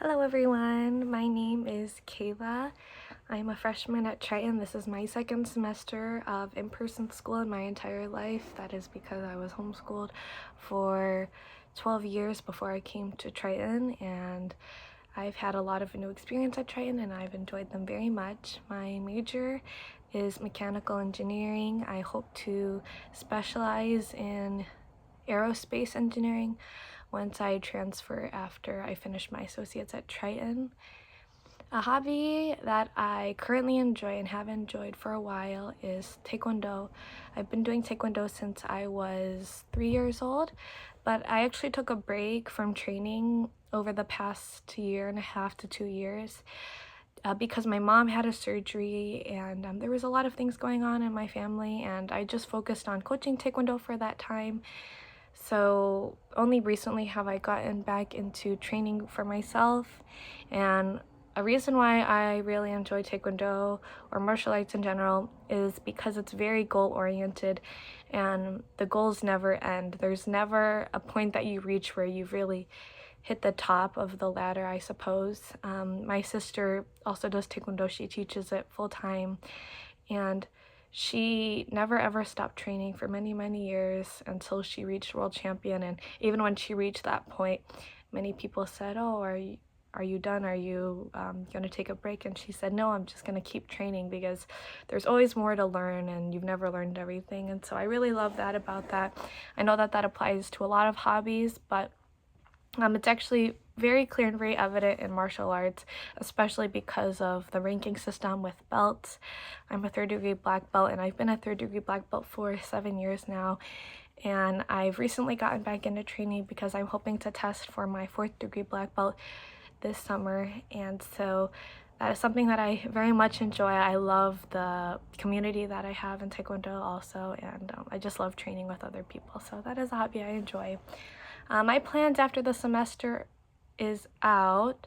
Hello everyone, my name is Kayla. I'm a freshman at Triton. This is my second semester of in-person school in my entire life. That is because I was homeschooled for 12 years before I came to Triton, and I've had a lot of new experience at Triton and I've enjoyed them very much. My major is mechanical engineering. I hope to specialize in aerospace engineering once I transfer after I finish my associates at Triton. A hobby that I currently enjoy and have enjoyed for a while is Taekwondo. I've been doing Taekwondo since I was 3 years old, but I actually took a break from training over the past year and a half to 2 years because my mom had a surgery and there was a lot of things going on in my family, and I just focused on coaching Taekwondo for that time. So only recently have I gotten back into training for myself, and a reason why I really enjoy Taekwondo or martial arts in general is because it's very goal-oriented and the goals never end. There's never a point that you reach where you've really hit the top of the ladder, I suppose. My sister also does Taekwondo. She teaches it full-time, and she never ever stopped training for many years until she reached world champion. And even when she reached that point, many people said, "Oh, are you done? Are you going to take a break?" And she said, "No, I'm just going to keep training because there's always more to learn and you've never learned everything." And so I really love that about that. I know that that applies to a lot of hobbies, but it's actually very clear and very evident in martial arts, especially because of the ranking system with belts. I'm a third-degree black belt, and I've been a third-degree black belt for 7 years now. And I've recently gotten back into training because I'm hoping to test for my fourth-degree black belt this summer. And so that is something that I very much enjoy. I love the community that I have in Taekwondo also, and I just love training with other people. So that is a hobby I enjoy. My plans after the semester is out.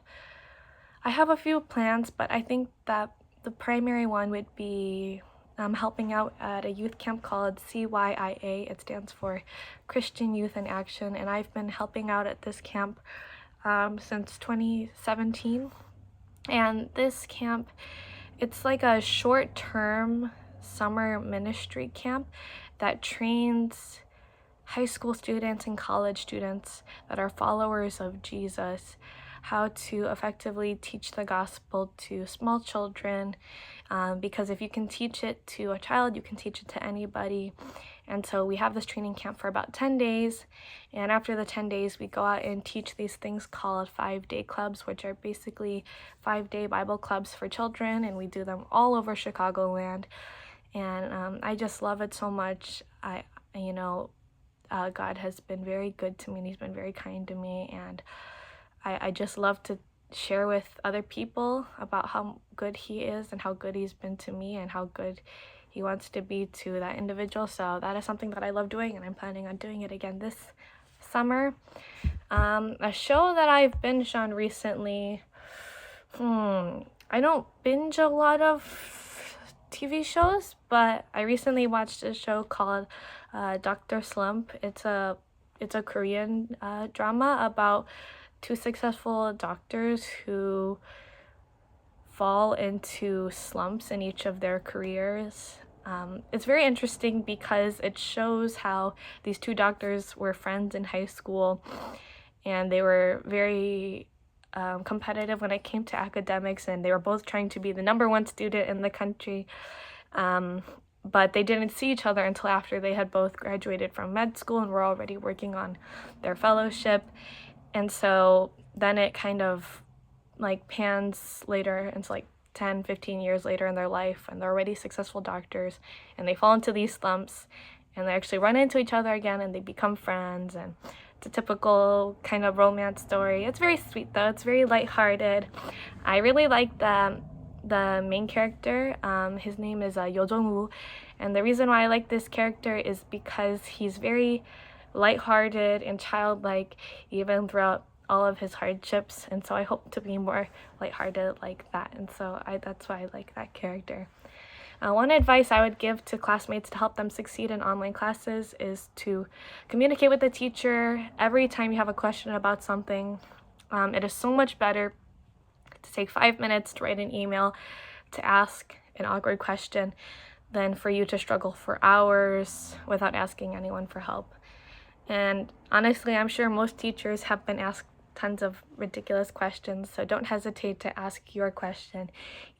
I have a few plans, but I think that the primary one would be helping out at a youth camp called CYIA. It stands for Christian Youth in Action, and I've been helping out at this camp since 2017. And this camp, it's like a short-term summer ministry camp that trains high school students and college students that are followers of Jesus how to effectively teach the gospel to small children, because if you can teach it to a child, you can teach it to anybody. And so we have this training camp for about 10 days, and after the 10 days we go out and teach these things called 5-day clubs, which are basically 5-day Bible clubs for children, and we do them all over Chicagoland. And I just love it so much. God has been very good to me and he's been very kind to me, and I just love to share with other people about how good he is and how good he's been to me and how good he wants to be to that individual. So that is something that I love doing, and I'm planning on doing it again this summer. A show that I've binged on recently, I don't binge a lot of TV shows, but I recently watched a show called Dr. Slump. It's a Korean drama about two successful doctors who fall into slumps in each of their careers. It's very interesting because it shows how these two doctors were friends in high school, and they were very competitive when it came to academics, and they were both trying to be the #1 student in the country. But they didn't see each other until after they had both graduated from med school and were already working on their fellowship. And so then it kind of like pans later into like 10-15 years later in their life, and they're already successful doctors, and they fall into these slumps, and they actually run into each other again, and they become friends. And it's a typical kind of romance story. It's very sweet though. It's very lighthearted. I really like the main character. His name is Yo Jong-woo, and the reason why I like this character is because he's very lighthearted and childlike even throughout all of his hardships, and so I hope to be more lighthearted like that, and so that's why I like that character. One advice I would give to classmates to help them succeed in online classes is to communicate with the teacher every time you have a question about something. It is so much better to take 5 minutes to write an email to ask an awkward question than for you to struggle for hours without asking anyone for help. And honestly, I'm sure most teachers have been asked tons of ridiculous questions, so don't hesitate to ask your question,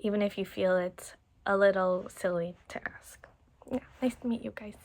even if you feel it's a little silly to ask. Yeah, nice to meet you guys.